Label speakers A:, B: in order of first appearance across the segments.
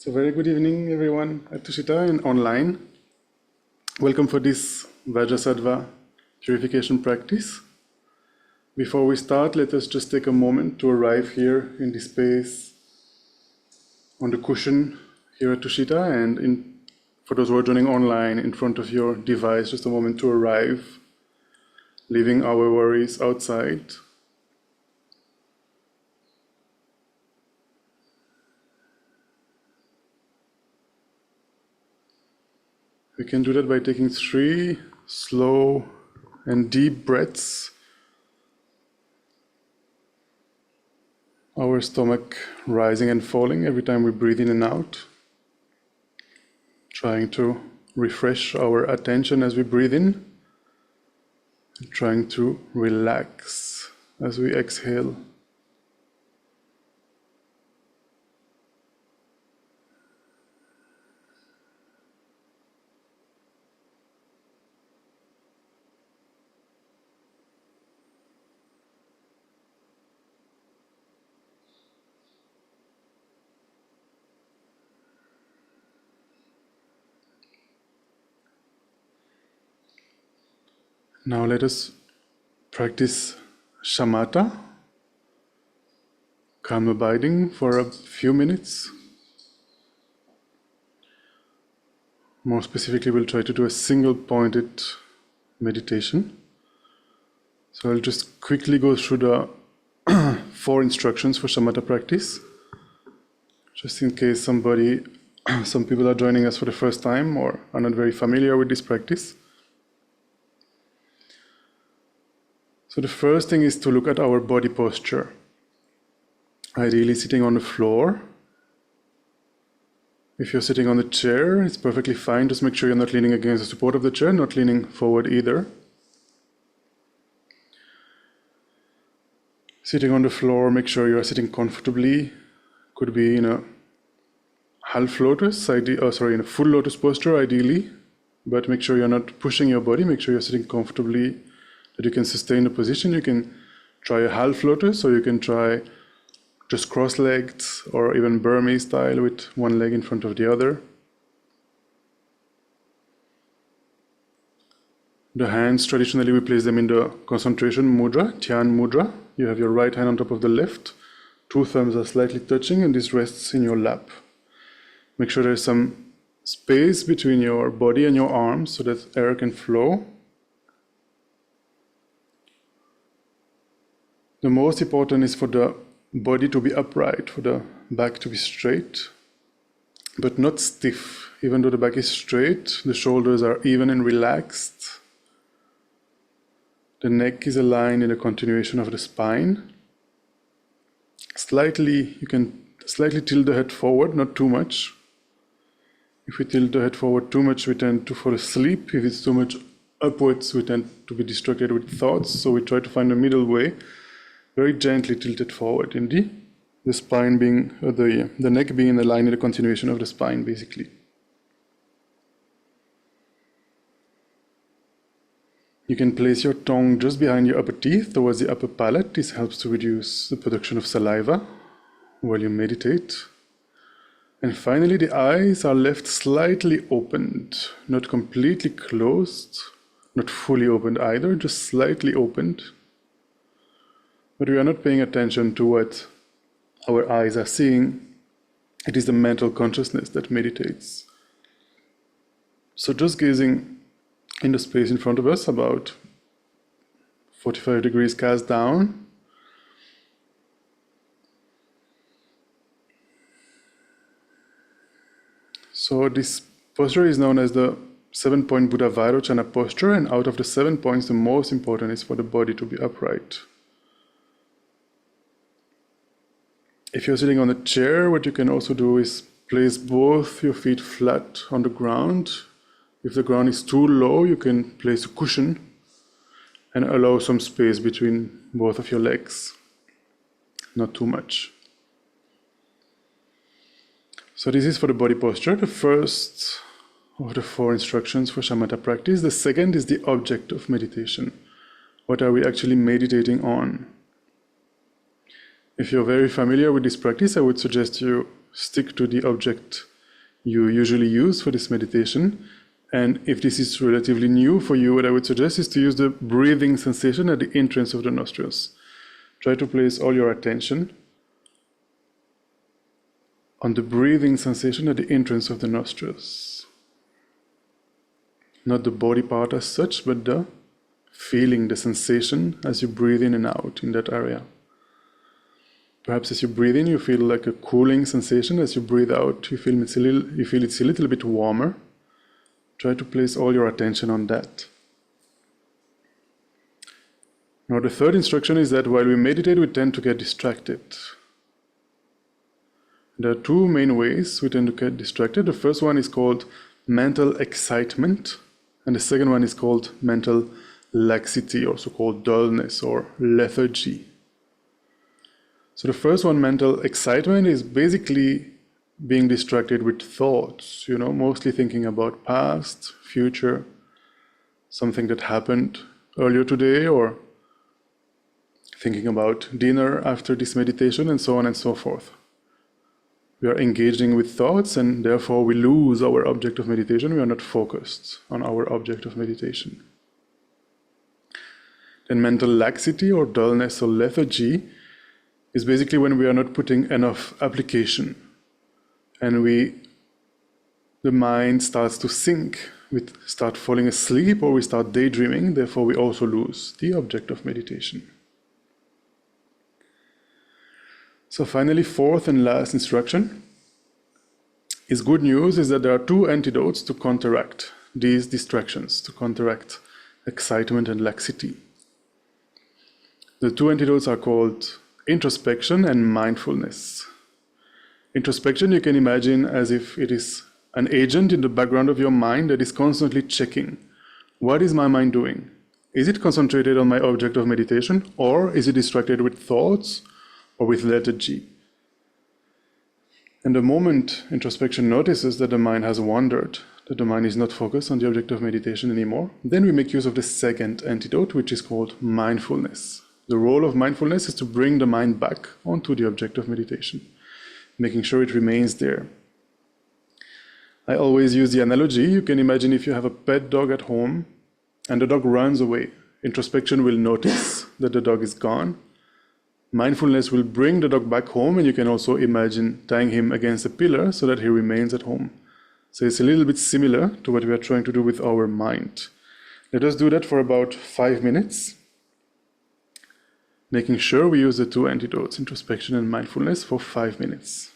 A: So very good evening everyone at Tushita and online. Welcome for this Vajrasattva Purification practice. Before we start, let us just take a moment to arrive here in this space on the cushion here at Tushita, and for those who are joining online, in front of your device, just a moment to arrive, leaving our worries outside. We can do that by taking 3 slow and deep breaths. Our stomach rising and falling every time we breathe in and out. Trying to refresh our attention as we breathe in. And trying to relax as we exhale. Now let us practice shamatha, calm abiding, for a few minutes. More specifically, we'll try to do a single pointed meditation. So I'll just quickly go through the 4 instructions for shamatha practice, just in case some people are joining us for the first time or are not very familiar with this practice. So the first thing is to look at our body posture. Ideally sitting on the floor. If you're sitting on the chair, it's perfectly fine. Just make sure you're not leaning against the support of the chair, not leaning forward either. Sitting on the floor, make sure you are sitting comfortably. Could be in a half lotus, in a full lotus posture ideally. But make sure you're not pushing your body. Make sure you're sitting comfortably, that you can sustain the position. You can try a half lotus, or you can try just cross-legged, or even Burmese style with one leg in front of the other. The hands, traditionally we place them in the concentration mudra, Dhyan mudra. You have your right hand on top of the left. 2 thumbs are slightly touching, and this rests in your lap. Make sure there's some space between your body and your arms so that air can flow. The most important is for the body to be upright, for the back to be straight, but not stiff. Even though the back is straight, the shoulders are even and relaxed. The neck is aligned in the continuation of the spine. You can slightly tilt the head forward, not too much. If we tilt the head forward too much, we tend to fall asleep. If it's too much upwards, we tend to be distracted with thoughts. So we try to find a middle way. Very gently tilted forward in the spine being, the neck being aligned in the continuation of the spine, basically. You can place your tongue just behind your upper teeth towards the upper palate. This helps to reduce the production of saliva while you meditate. And finally, the eyes are left slightly opened, not completely closed, not fully opened either, just slightly opened. But we are not paying attention to what our eyes are seeing. It is the mental consciousness that meditates. So just gazing in the space in front of us, about 45 degrees cast down. So this posture is known as the 7-point Buddha Vairochana posture, and out of the 7 points, the most important is for the body to be upright. If you're sitting on a chair, what you can also do is place both your feet flat on the ground. If the ground is too low, you can place a cushion and allow some space between both of your legs. Not too much. So this is for the body posture, the first of the 4 instructions for shamatha practice. The second is the object of meditation. What are we actually meditating on? If you're very familiar with this practice, I would suggest you stick to the object you usually use for this meditation. And if this is relatively new for you, what I would suggest is to use the breathing sensation at the entrance of the nostrils. Try to place all your attention on the breathing sensation at the entrance of the nostrils. Not the body part as such, but the feeling, the sensation as you breathe in and out in that area. Perhaps as you breathe in, you feel like a cooling sensation. As you breathe out, you feel it's a little bit warmer. Try to place all your attention on that. Now, the third instruction is that while we meditate, we tend to get distracted. There are two main ways we tend to get distracted. The first one is called mental excitement, and the second one is called mental laxity, also called dullness or lethargy. So the first one, mental excitement, is basically being distracted with thoughts, mostly thinking about past, future, something that happened earlier today, or thinking about dinner after this meditation, and so on and so forth. We are engaging with thoughts, and therefore we lose our object of meditation. We are not focused on our object of meditation. Then mental laxity or dullness or lethargy is basically when we are not putting enough application, and the mind starts to sink, we start falling asleep, or we start daydreaming. Therefore we also lose the object of meditation. So finally, fourth and last instruction is good news, is that there are two antidotes to counteract these distractions, to counteract excitement and laxity. The two antidotes are called introspection and mindfulness. Introspection you can imagine as if it is an agent in the background of your mind that is constantly checking, what is my mind doing? Is it concentrated on my object of meditation, or is it distracted with thoughts or with lethargy? And the moment introspection notices that the mind has wandered, that the mind is not focused on the object of meditation anymore, then we make use of the second antidote, which is called mindfulness. The role of mindfulness is to bring the mind back onto the object of meditation, making sure it remains there. I always use the analogy, you can imagine if you have a pet dog at home and the dog runs away. Introspection will notice that the dog is gone. Mindfulness will bring the dog back home, and you can also imagine tying him against a pillar so that he remains at home. So it's a little bit similar to what we are trying to do with our mind. Let us do that for about 5 minutes, making sure we use the two antidotes, introspection and mindfulness, for 5 minutes.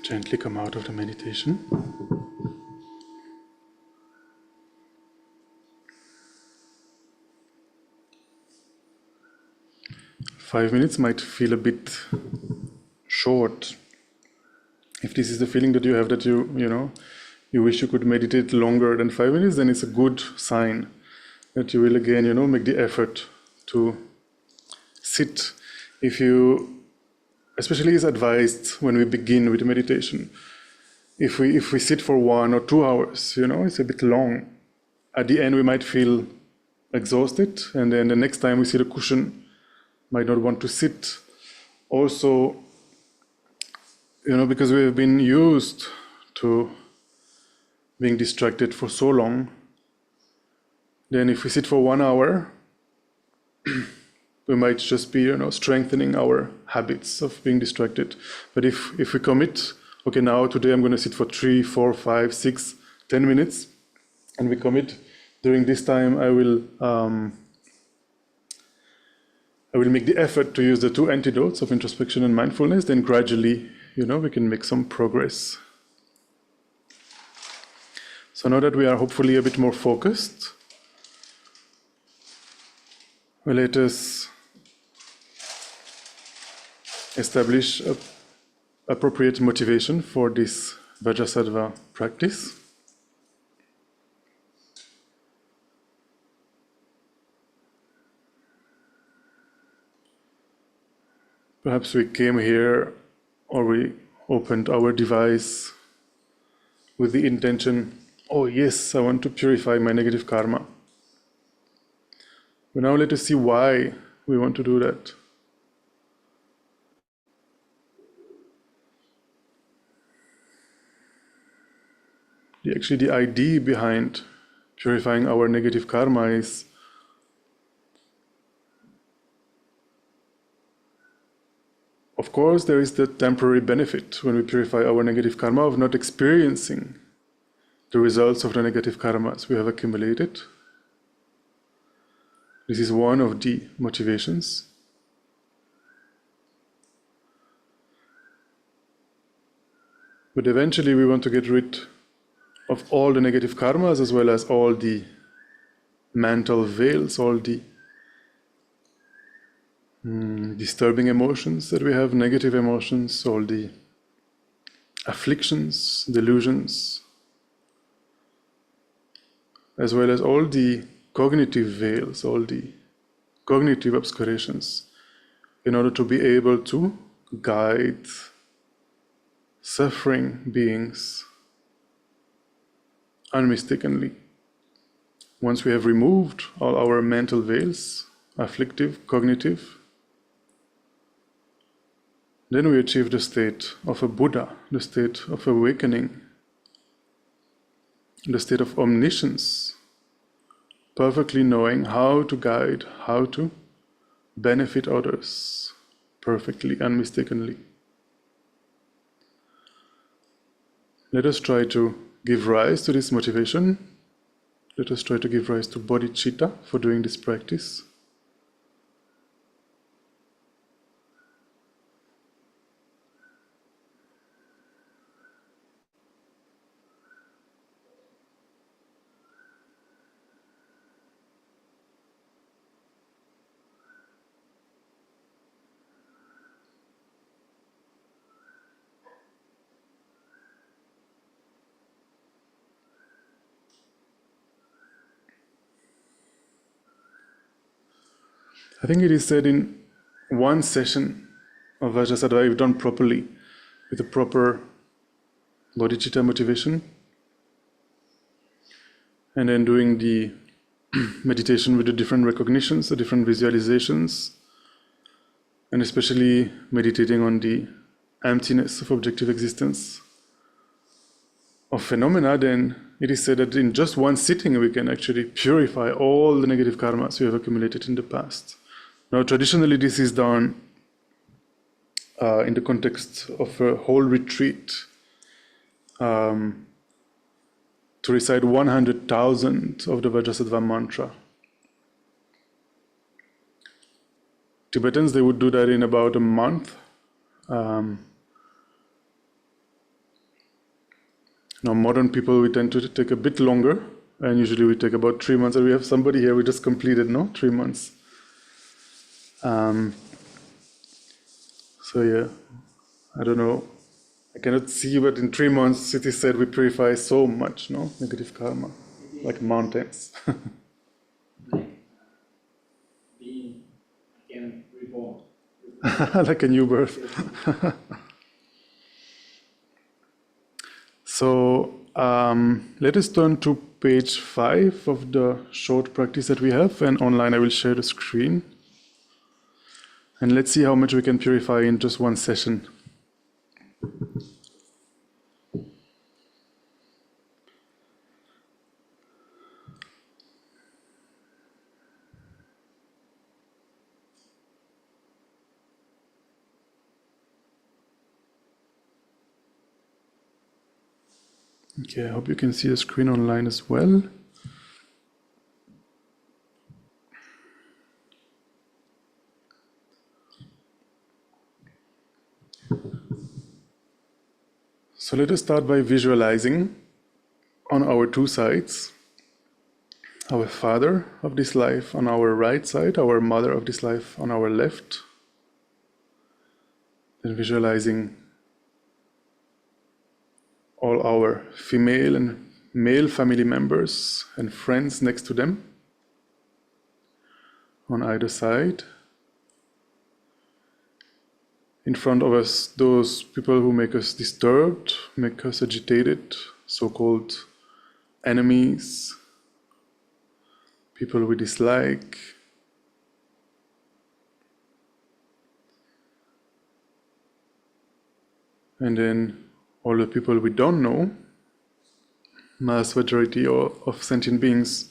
A: Gently come out of the meditation. Five minutes might feel a bit short. If this is the feeling that you have, that you wish you could meditate longer than 5 minutes, then it's a good sign that you will again, make the effort to sit. Especially is advised when we begin with meditation. If we sit for 1 or 2 hours, it's a bit long. At the end, we might feel exhausted, and then the next time we see the cushion, might not want to sit. Also, because we have been used to being distracted for so long, then if we sit for 1 hour, we might just be, strengthening our habits of being distracted. But if we commit, okay, now today I'm going to sit for 3, 4, 5, 6, 10 minutes, and we commit during this time, I will make the effort to use the 2 antidotes of introspection and mindfulness. Then gradually, we can make some progress. So now that we are hopefully a bit more focused, let us establish an appropriate motivation for this Vajrasattva practice. Perhaps we came here, or we opened our device with the intention, oh yes, I want to purify my negative karma. But now let us see why we want to do that. Actually, the idea behind purifying our negative karma is of course, there is the temporary benefit when we purify our negative karma of not experiencing the results of the negative karmas we have accumulated. This is one of the motivations. But eventually we want to get rid of all the negative karmas, as well as all the mental veils, all the disturbing emotions that we have, negative emotions, all the afflictions, delusions, as well as all the cognitive veils, all the cognitive obscurations, in order to be able to guide suffering beings unmistakenly. Once we have removed all our mental veils, afflictive, cognitive, then we achieve the state of a Buddha, the state of awakening, the state of omniscience, perfectly knowing how to guide, how to benefit others perfectly, unmistakenly. Let us try to give rise to this motivation. Let us try to give rise to bodhicitta for doing this practice. I think it is said in one session of Vajrasattva, if done properly, with a proper bodhicitta motivation, and then doing the meditation with the different recognitions, the different visualizations, and especially meditating on the emptiness of objective existence of phenomena, then it is said that in just one sitting we can actually purify all the negative karmas we have accumulated in the past. Now, traditionally, this is done in the context of a whole retreat to recite 100,000 of the Vajrasattva mantra. Tibetans, they would do that in about a month. Now, modern people, we tend to take a bit longer, and usually we take about 3 months. And we have somebody here, we just completed, no? 3 months. So yeah, I don't know. I cannot see, but in 3 months, it is said we purify so much, no? Negative karma, like mountains.
B: Being again reborn.
A: Like a new birth. So let us turn to page 5 of the short practice that we have, and online I will share the screen. And let's see how much we can purify in just one session. Okay, I hope you can see the screen online as well. So let us start by visualizing on our two sides, our father of this life on our right side, our mother of this life on our left. Then visualizing all our female and male family members and friends next to them on either side. In front of us, those people who make us disturbed, make us agitated, so-called enemies, people we dislike. And then all the people we don't know, mass majority of sentient beings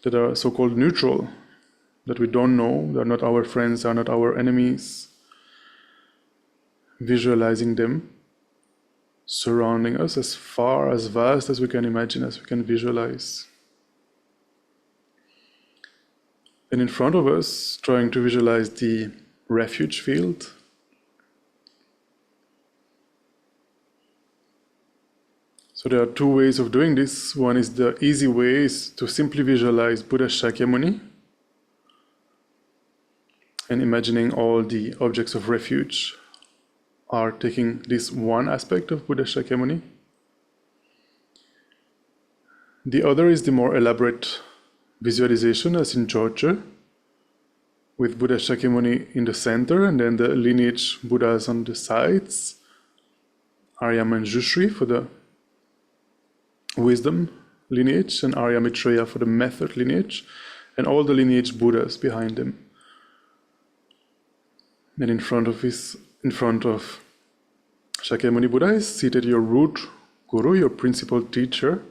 A: that are so-called neutral, that we don't know, they're not our friends, they're not our enemies. Visualizing them surrounding us as far, as vast as we can imagine, as we can visualize. And in front of us, trying to visualize the refuge field. So there are two ways of doing this. One is the easy way, is to simply visualize Buddha Shakyamuni and imagining all the objects of refuge are taking this one aspect of Buddha Shakyamuni. The other is the more elaborate visualization, as in Georgia, with Buddha Shakyamuni in the center and then the lineage Buddhas on the sides, Arya Manjushri for the wisdom lineage and Arya Maitreya for the method lineage, and all the lineage Buddhas behind them. And in front of Shakyamuni Buddha is seated your root guru, your principal teacher,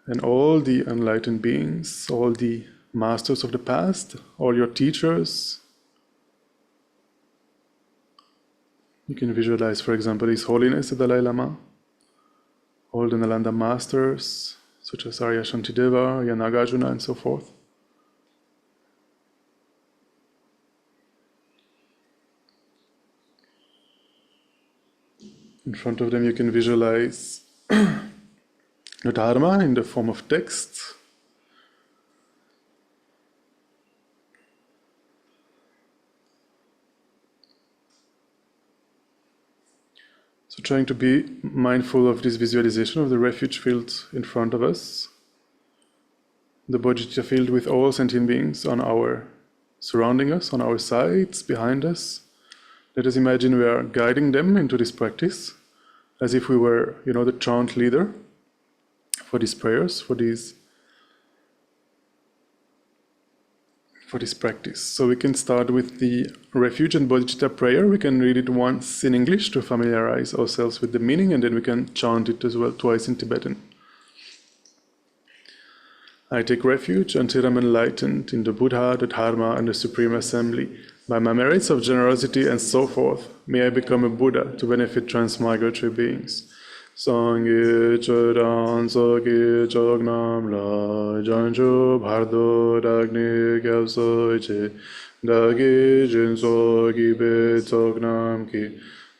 A: and all the enlightened beings, all the masters of the past, all your teachers. You can visualize, for example, His Holiness the Dalai Lama, all the Nalanda masters, such as Arya Shantideva, Arya Nagarjuna, and so forth. In front of them you can visualize the Dharma in the form of text. So trying to be mindful of this visualization of the refuge field in front of us, the bodhicitta field with all sentient beings on our surrounding us, on our sides, behind us. Let us imagine we are guiding them into this practice as if we were, the chant leader for these prayers, for this practice. So we can start with the refuge and bodhicitta prayer. We can read it once in English to familiarize ourselves with the meaning, and then we can chant it as well twice in Tibetan. I take refuge until I'm enlightened in the Buddha, the Dharma, and the Supreme Assembly. By my merits of generosity and so forth, may I become a Buddha to benefit transmigratory beings. Sangye Chodan Soki Chognam La Janjo Bhardo Dagni Gyalsoiche Dagi Jinso Gibe Chognam Ki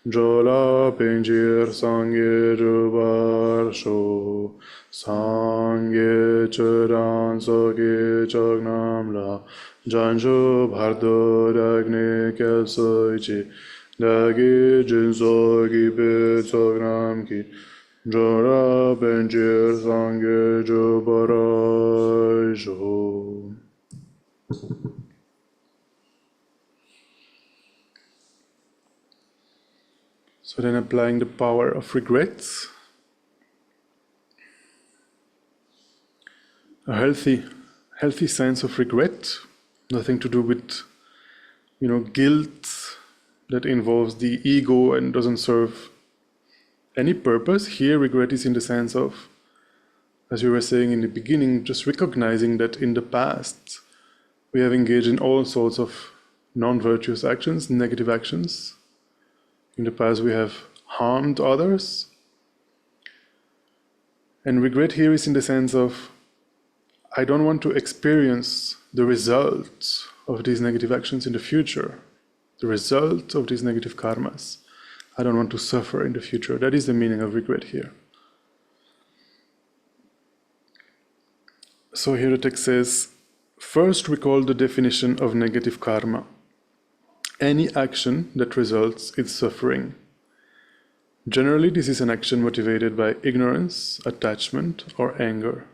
A: Jola Penjir Sangye Jubar Sho Sangye Churan Soge Chognam La Janjo Bhardo Dagne Kelsoichi Dagi Jinsogi Be Chognam Ki Jola Penjir Sangye Jubar Sho. So then applying the power of regrets, a healthy sense of regret, nothing to do with, guilt that involves the ego and doesn't serve any purpose. Here, regret is in the sense of, as we were saying in the beginning, just recognizing that in the past we have engaged in all sorts of non-virtuous actions, negative actions. In the past we have harmed others. And regret here is in the sense of, I don't want to experience the results of these negative actions in the future, the result of these negative karmas. I don't want to suffer in the future. That is the meaning of regret here. So here the text says, first recall the definition of negative karma. Any action that results in suffering. Generally, this is an action motivated by ignorance, attachment, or anger.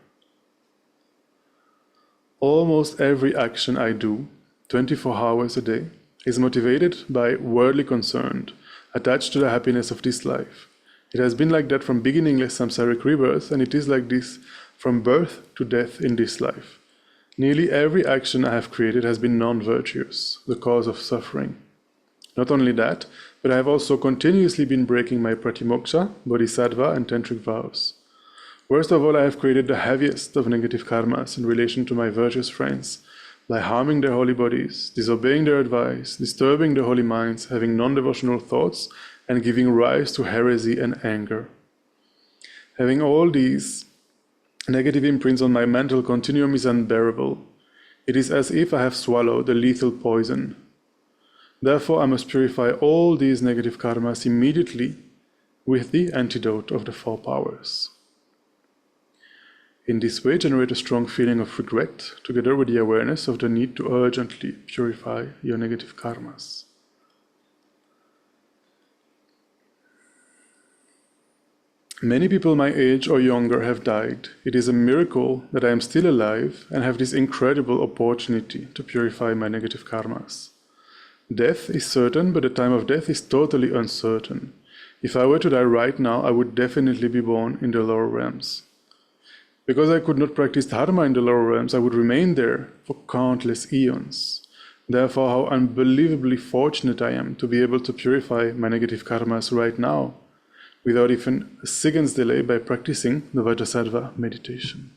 A: Almost every action I do, 24 hours a day, is motivated by worldly concern, attached to the happiness of this life. It has been like that from beginningless samsaric rebirth, and it is like this from birth to death in this life. Nearly every action I have created has been non-virtuous, the cause of suffering. Not only that, but I have also continuously been breaking my pratimoksha, bodhisattva, and tantric vows. Worst of all, I have created the heaviest of negative karmas in relation to my virtuous friends, by harming their holy bodies, disobeying their advice, disturbing their holy minds, having non-devotional thoughts, and giving rise to heresy and anger. Having all these negative imprints on my mental continuum is unbearable. It is as if I have swallowed a lethal poison. Therefore, I must purify all these negative karmas immediately with the antidote of the four powers. In this way, generate a strong feeling of regret, together with the awareness of the need to urgently purify your negative karmas. Many people my age or younger have died. It is a miracle that I am still alive and have this incredible opportunity to purify my negative karmas. Death is certain, but the time of death is totally uncertain. If I were to die right now, I would definitely be born in the lower realms. Because I could not practice Dharma in the lower realms, I would remain there for countless eons. Therefore, how unbelievably fortunate I am to be able to purify my negative karmas right now, without even a second's delay, by practicing the Vajrasattva meditation.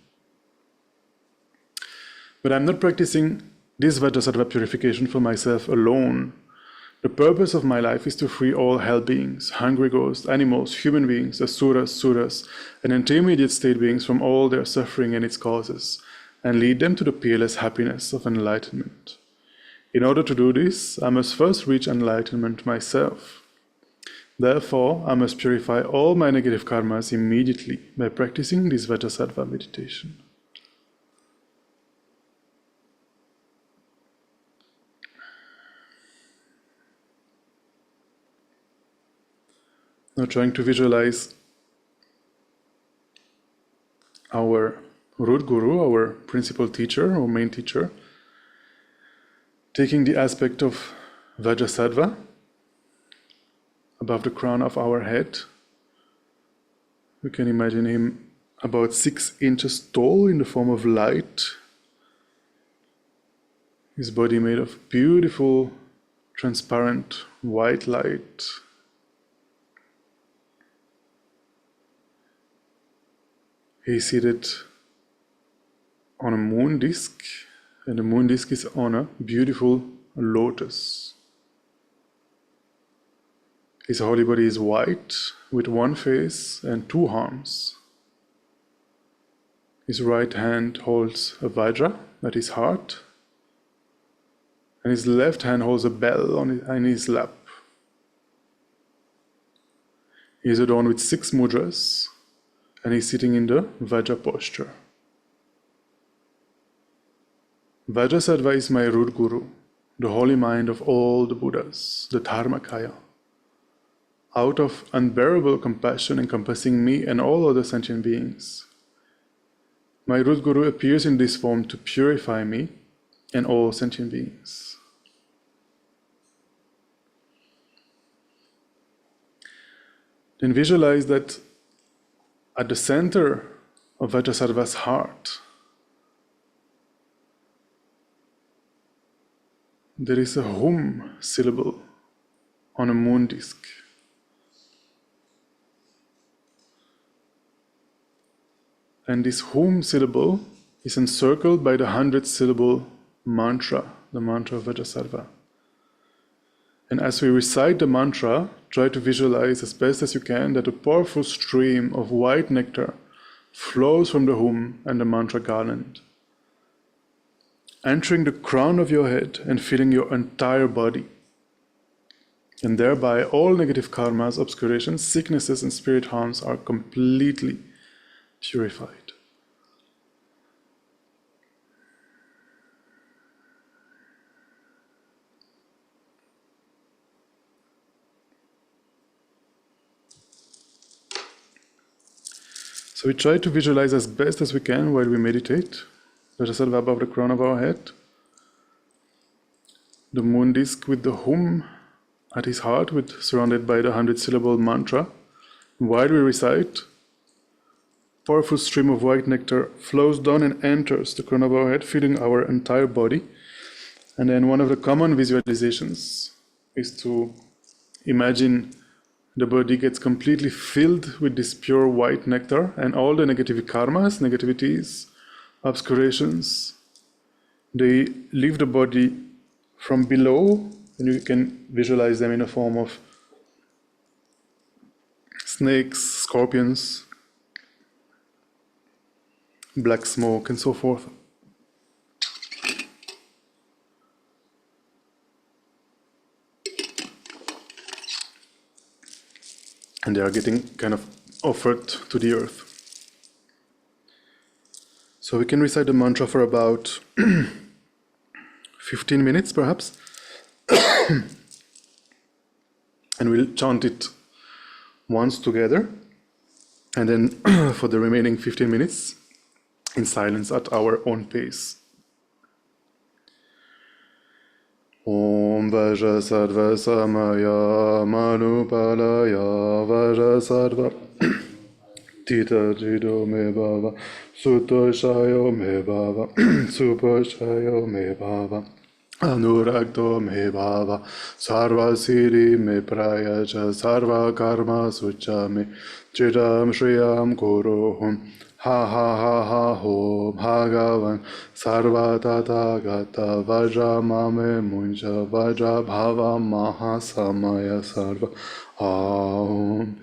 A: But I'm not practicing this Vajrasattva purification for myself alone. The purpose of my life is to free all hell beings, hungry ghosts, animals, human beings, asuras, suras, and intermediate state beings from all their suffering and its causes, and lead them to the peerless happiness of enlightenment. In order to do this, I must first reach enlightenment myself. Therefore, I must purify all my negative karmas immediately by practicing this Vajrasattva meditation. Now trying to visualize our root guru, our principal teacher, or main teacher, taking the aspect of Vajrasattva above the crown of our head. We can imagine him about 6 inches tall in the form of light. His body made of beautiful, transparent, white light. He is seated on a moon disk, and the moon disk is on a beautiful lotus. His holy body is white, with one face and 2 arms. His right hand holds a Vajra, that is heart, and his left hand holds a bell in his lap. He is adorned with 6 mudras, and he's sitting in the Vajra posture. Vajrasattva is my root guru, the holy mind of all the Buddhas, the Dharmakaya. Out of unbearable compassion encompassing me and all other sentient beings, my root guru appears in this form to purify me and all sentient beings. Then visualize that at the center of Vajrasattva's heart, there is a hum syllable on a moon disk. And this hum syllable is encircled by the 100-syllable mantra, the mantra of Vajrasattva. And as we recite the mantra, try to visualize as best as you can that a powerful stream of white nectar flows from the hum and the mantra garland, entering the crown of your head and filling your entire body. And thereby all negative karmas, obscurations, sicknesses, and spirit harms are completely purified. So we try to visualize as best as we can while we meditate. Vajrasattva above the crown of our head, the moon disk with the hum at his heart, surrounded by the 100-syllable mantra. While we recite, powerful stream of white nectar flows down and enters the crown of our head, filling our entire body. And then one of the common visualizations is to imagine the body gets completely filled with this pure white nectar, and all the negative karmas, negativities, obscurations, they leave the body from below, and you can visualize them in the form of snakes, scorpions, black smoke, and so forth. And they are getting kind of offered to the earth. So we can recite the mantra for about 15 minutes, perhaps. And we'll chant it once together. And then for the remaining 15 minutes, in silence at our own pace. Om Vajrasattva Samaya Manupalaya Vajrasattva Tita Jido Me Bhava Sutta Shayo Me Bhava Supa Shayo Me Bhava Anuragto Me Bhava Sarva Siddhi Me Prayacha Sarva Karma Sucha Me Chidam Shriyam Kuruhum Ha ha ha ha ho bhagavan sarva tathagata vajra mame munja vajra bhava mahasamaya sarva aum.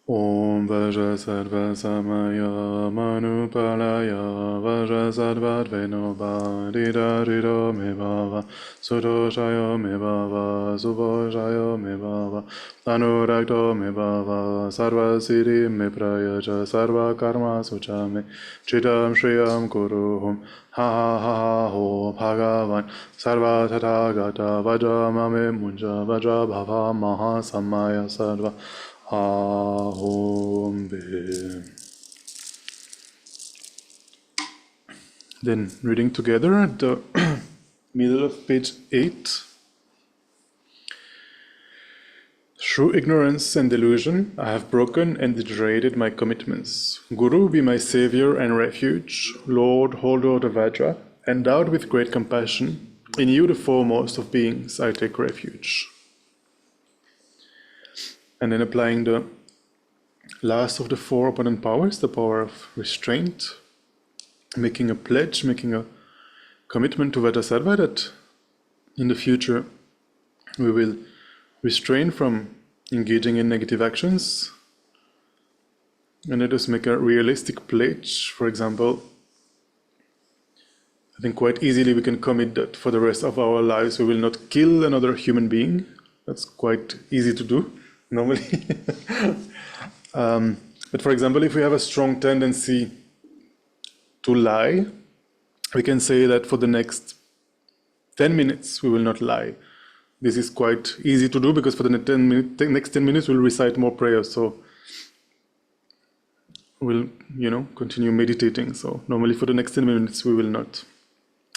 A: Om Vajrasattva Samaya Manupalaya Vajrasattva Dvenoba Didarido Mebhava Sudoshayo Mebhava Suboshayo Mebhava Anuragdo Mebhava Sarva Siddhi Meprayaja Sarva Karma Suchame Chidam Shriyam Kuruhum Ha ha ha ha ho Bhagavan Sarva Tathagata Vajramame Munja Vajra Bhava Maha Samaya Sarva Ahom Bim. Then reading together at the middle of page 8. Through ignorance and delusion, I have broken and degraded my commitments. Guru, be my savior and refuge. Lord, holder of the Vajra, endowed with great compassion, in you the foremost of beings I take refuge. And then applying the last of the four opponent powers, the power of restraint, making a pledge, making a commitment to Vajrasattva that in the future we will restrain from engaging in negative actions. And let us make a realistic pledge. For example, I think quite easily we can commit that for the rest of our lives we will not kill another human being. That's quite easy to do normally. But for example, if we have a strong tendency to lie, we can say that for the next 10 minutes we will not lie. This is quite easy to do because for the next 10 minutes we'll recite more prayers. So we'll, continue meditating. So normally for the next 10 minutes we will not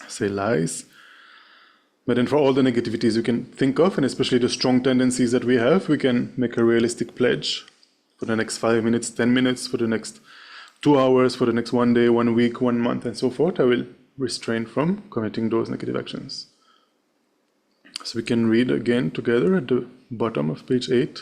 A: say lies. But then for all the negativities you can think of, and especially the strong tendencies that we have, we can make a realistic pledge for the next 5 minutes, 10 minutes, for the next 2 hours, for the next 1 day, 1 week, 1 month, and so forth. I will restrain from committing those negative actions. So we can read again together at the bottom of page 8.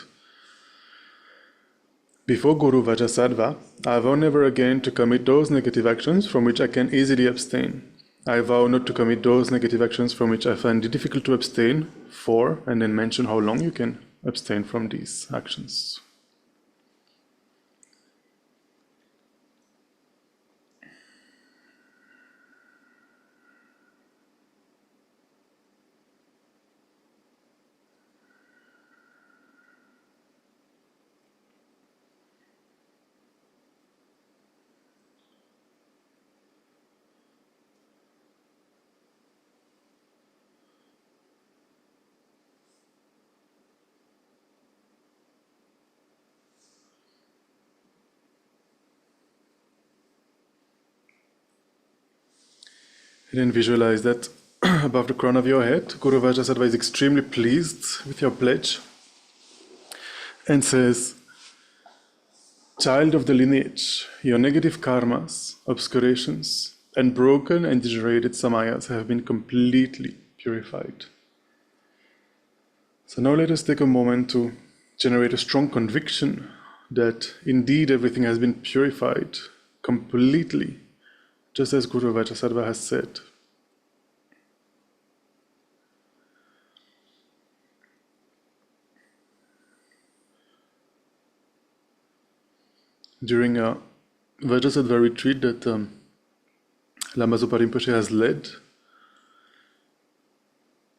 A: Before Guru Vajrasattva, I vow never again to commit those negative actions from which I can easily abstain. I vow not to commit those negative actions from which I find it difficult to abstain for, and then mention how long you can abstain from these actions. And then visualize that above the crown of your head, Guru Vajrasattva is extremely pleased with your pledge and says, child of the lineage, your negative karmas, obscurations, and broken and degenerated samayas have been completely purified. So now let us take a moment to generate a strong conviction that indeed everything has been purified completely, just as Guru Vajrasattva has said. During a Vajrasattva retreat that Lama Zopa Rinpoche has led,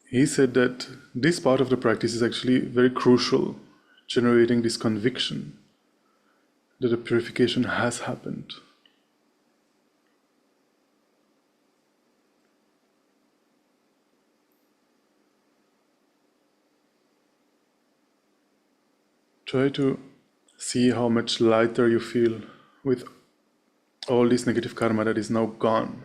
A: he said that this part of the practice is actually very crucial, generating this conviction that a purification has happened. Try to see how much lighter you feel with all this negative karma that is now gone.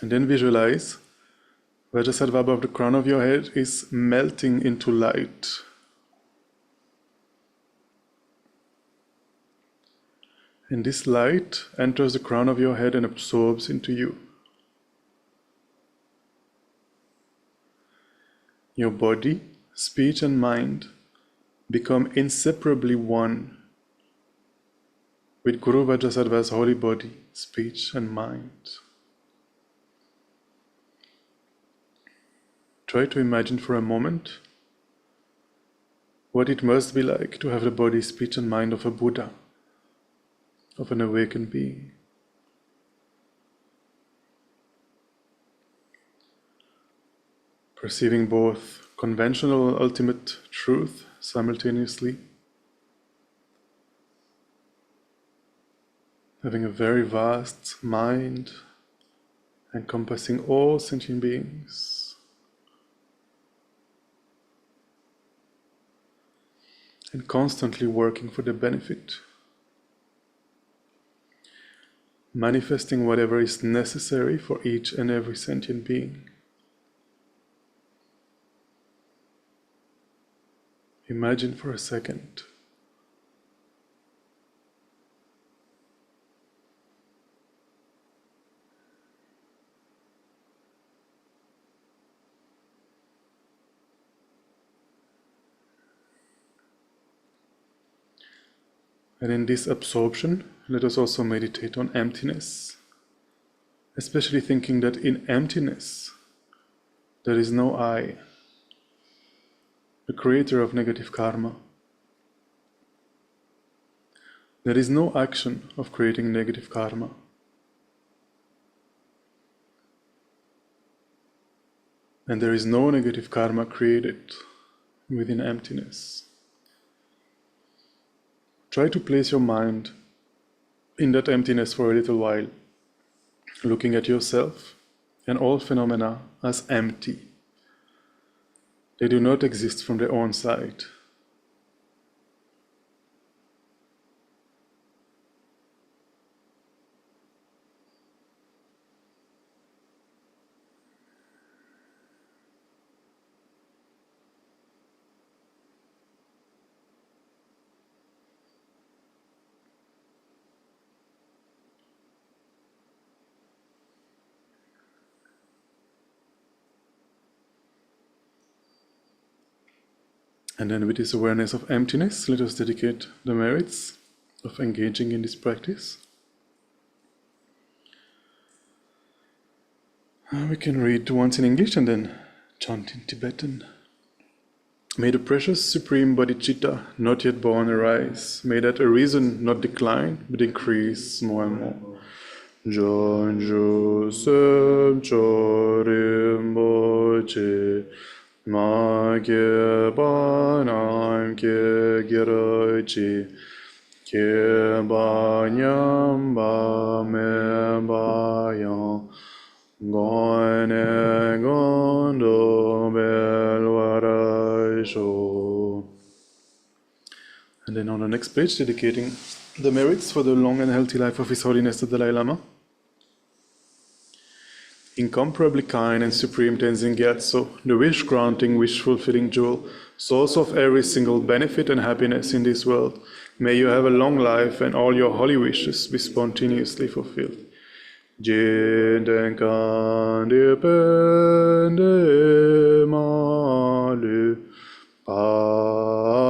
A: And then visualize Vajrasattva above the crown of your head is melting into light. And this light enters the crown of your head and absorbs into you. Your body, speech, and mind become inseparably one with Guru Vajrasattva's holy body, speech, and mind. Try to imagine for a moment what it must be like to have the body, speech, and mind of a Buddha, of an awakened being. Perceiving both conventional and ultimate truth simultaneously, having a very vast mind encompassing all sentient beings. And constantly working for their benefit, manifesting whatever is necessary for each and every sentient being. Imagine for a second and in this absorption, let us also meditate on emptiness, especially thinking that in emptiness there is no I, the creator of negative karma. There is no action of creating negative karma. And there is no negative karma created within emptiness. Try to place your mind in that emptiness for a little while, looking at yourself and all phenomena as empty. They do not exist from their own side. And then with this awareness of emptiness, let us dedicate the merits of engaging in this practice. We can read once in English and then chant in Tibetan. May the precious supreme bodhicitta not yet born arise. May that arisen not decline, but increase more and more. John Joseph Chorimboche Ma Ke Banam Ke Girochi Ke Banyam Ba Me Bayan Gone Gondo Belwarasho. And then on the next page, dedicating the merits for the long and healthy life of His Holiness the Dalai Lama. Incomparably kind and supreme Tenzin Gyatso, the wish-granting, wish-fulfilling jewel, source of every single benefit and happiness in this world, may you have a long life and all your holy wishes be spontaneously fulfilled. Jinten kan depende malu pagan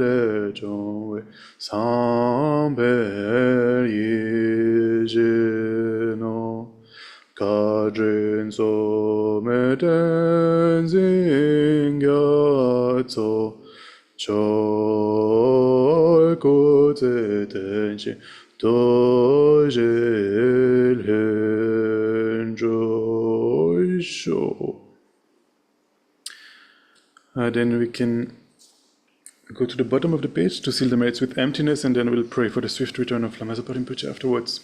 A: le chongwe samber yijino kadrin so meten zingyatso choy kote tenshi then we can go to the bottom of the page to seal the merits with emptiness, and then we'll pray for the swift return of Lama Zopa Rinpoche afterwards.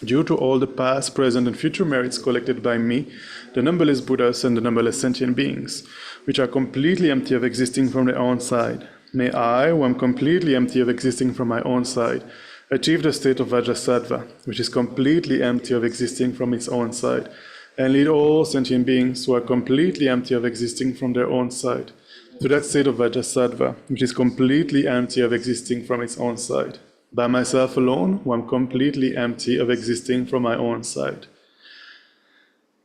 A: Due to all the past, present, and future merits collected by me, the numberless Buddhas and the numberless sentient beings, which are completely empty of existing from their own side, may I, who am completely empty of existing from my own side, achieve the state of Vajrasattva, which is completely empty of existing from its own side, and lead all sentient beings who are completely empty of existing from their own side to that state of Vajrasattva, which is completely empty of existing from its own side. By myself alone, who am completely empty of existing from my own side.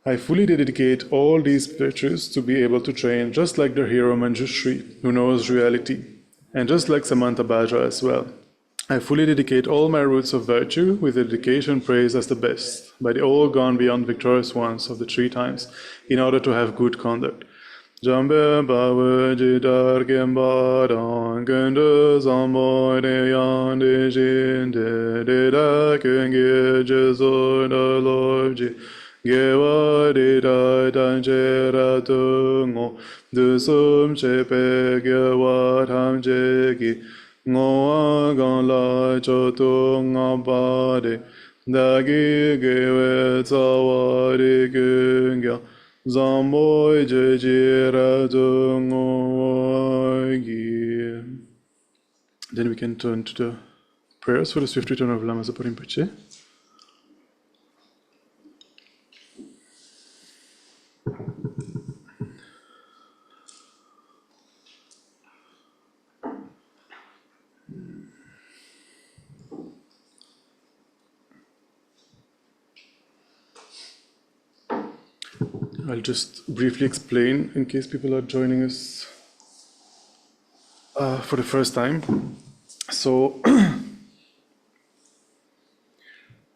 A: I fully dedicate all these virtues to be able to train just like the hero Manjushri, who knows reality, and just like Samantha Bajra as well. I fully dedicate all my roots of virtue with the dedication praised as the best by the all gone beyond victorious ones of the 3 times in order to have good conduct. Jambe bawe jidar gembaran gende zamboy de yande jinde de da kenge jezo da lobji gewa de da danjera tungo de sum chepe gewa tamjegi Ngoa gan la choto ngaba de dagi gewe tsawa de gengya zamboy jejira dungogi. Then we can turn to the prayers for the swift return of Lama Zopa Rinpoche. I'll just briefly explain in case people are joining us for the first time. So,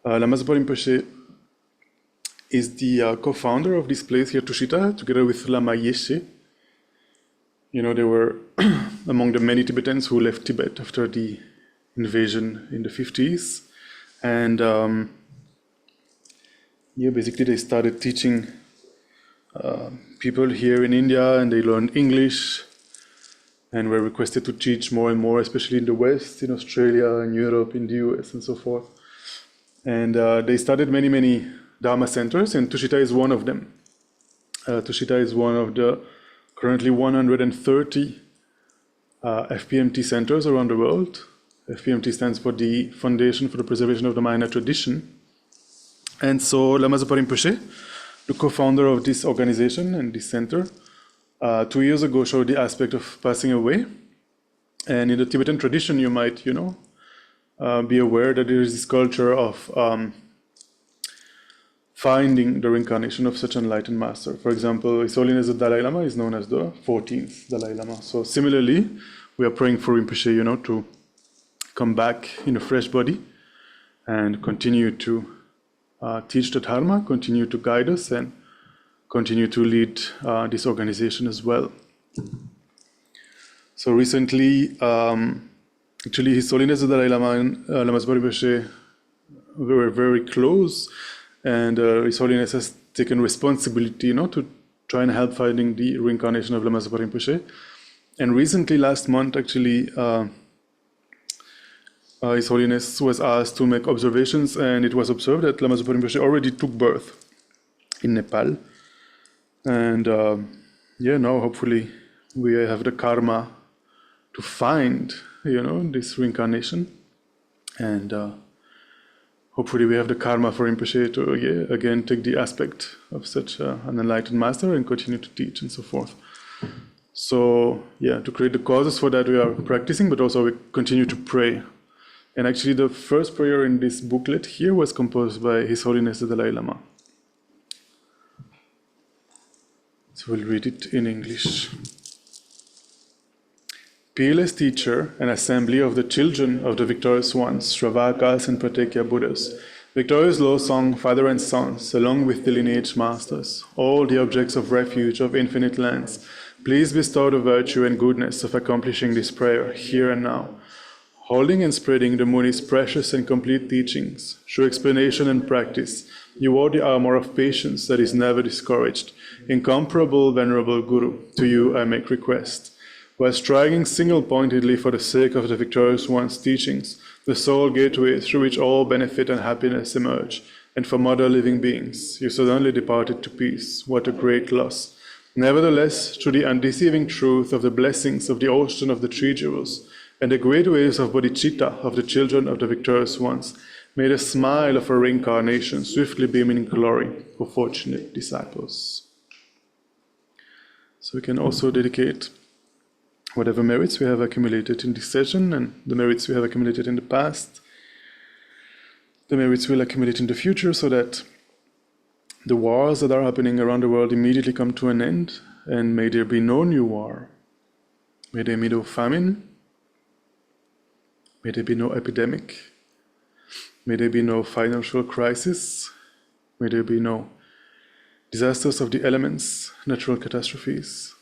A: Lama Zopa Rinpoche is the co-founder of this place here, Tushita, together with Lama Yeshe. You know, they were among the many Tibetans who left Tibet after the invasion in the 50s. And basically they started teaching people here in India, and they learned English and were requested to teach more and more, especially in the West, in Australia, in Europe, in the US, and so forth. And they started many Dharma centers, and Tushita is one of them. Tushita is one of the currently 130 FPMT centers around the world. FPMT stands for the Foundation for the Preservation of the Mahayana Tradition. And so Lama Zopa Rinpoche, the co-founder of this organization and this center, 2 years ago showed the aspect of passing away. And in the Tibetan tradition, you might, be aware that there is this culture of finding the reincarnation of such enlightened master. For example, His Holiness the Dalai Lama is known as the 14th Dalai Lama. So similarly, we are praying for Rinpoche, to come back in a fresh body and continue to teach the Dharma, continue to guide us, and continue to lead this organization as well. So recently, actually, His Holiness the Dalai Lama and Lama Zopa Rinpoche were very close, and His Holiness has taken responsibility, to try and help finding the reincarnation of Lama Zopa Rinpoche. And recently, last month, actually, His Holiness was asked to make observations, and it was observed that Lama Zopa Rinpoche already took birth in Nepal. And now hopefully we have the karma to find, this reincarnation. And hopefully we have the karma for Rinpoche to, again, take the aspect of such an enlightened master and continue to teach and so forth. So, to create the causes for that, we are practicing, but also we continue to pray. And actually, the first prayer in this booklet here was composed by His Holiness the Dalai Lama. So we'll read it in English. Peerless teacher and assembly of the children of the victorious ones, Shravakas and Pratyekya Buddhas, victorious law song, father and sons, along with the lineage masters, all the objects of refuge of infinite lands, please bestow the virtue and goodness of accomplishing this prayer here and now, holding and spreading the Muni's precious and complete teachings, through explanation and practice. You wore the armor of patience that is never discouraged. Incomparable, venerable Guru, to you I make request. While striving single-pointedly for the sake of the victorious one's teachings, the sole gateway through which all benefit and happiness emerge, and for other living beings, you suddenly departed to peace. What a great loss! Nevertheless, through the undeceiving truth of the blessings of the ocean of the three jewels, and the great waves of bodhicitta of the children of the victorious ones, may the smile of a reincarnation swiftly beam in glory for fortunate disciples. So we can also dedicate whatever merits we have accumulated in this session and the merits we have accumulated in the past, the merits we'll accumulate in the future, so that the wars that are happening around the world immediately come to an end, and may there be no new war. May there be no famine. May there be no epidemic. May there be no financial crisis. May there be no disasters of the elements, natural catastrophes.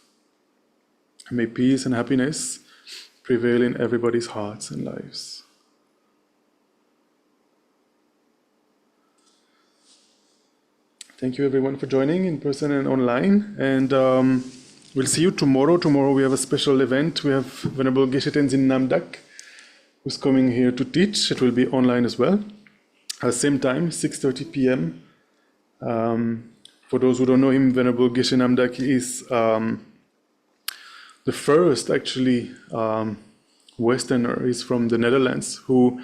A: May peace and happiness prevail in everybody's hearts and lives. Thank you everyone for joining in person and online. And we'll see you tomorrow. Tomorrow we have a special event. We have Venerable Geshe Tenzin Namdak, who's coming here to teach. It will be online as well. Same time, 6:30 p.m. For those who don't know him, Venerable Geshe Namdak is the first, actually, Westerner. He's from the Netherlands, who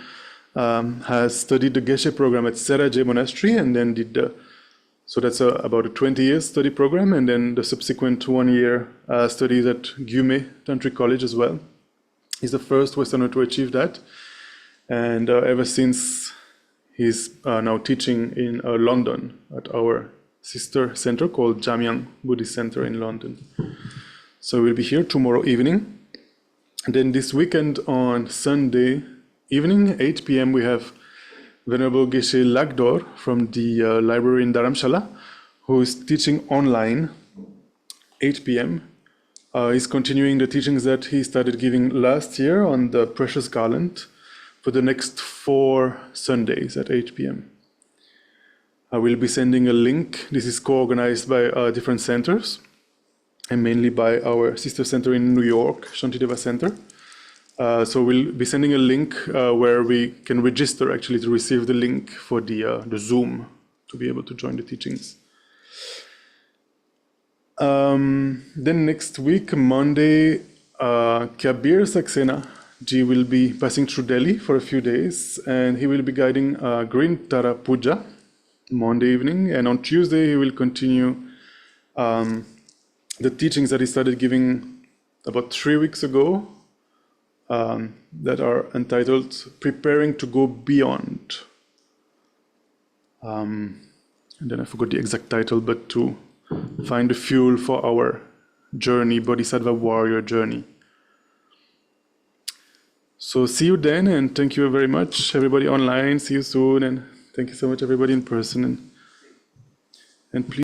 A: has studied the Geshe program at Seraje Monastery, and then did the, so that's about a 20-year study program, and then the subsequent 1-year studies at Gyume Tantric College as well. He's the first Westerner to achieve that, and ever since he's now teaching in London at our sister center called Jamyang Buddhist Center in London. So we'll be here tomorrow evening. And then this weekend on Sunday evening, 8 p.m., we have Venerable Geshe Lagdor from the library in Dharamshala, who is teaching online, 8 p.m. He's continuing the teachings that he started giving last year on the Precious Garland for the next 4 Sundays at 8 p.m. I will be sending a link. This is co-organized by different centers, and mainly by our sister center in New York, Shantideva Center. So we'll be sending a link where we can register actually to receive the link for the Zoom to be able to join the teachings. Then next week, Monday, Kabir Saxena ji will be passing through Delhi for a few days, and he will be guiding Green Tara Puja Monday evening. And on Tuesday, he will continue the teachings that he started giving about 3 weeks ago, that are entitled Preparing to Go Beyond. and then I forgot the exact title, but to find the fuel for our journey, Bodhisattva warrior journey. So see you then, and thank you very much, everybody online. See you soon, and thank you so much, everybody in person. And please.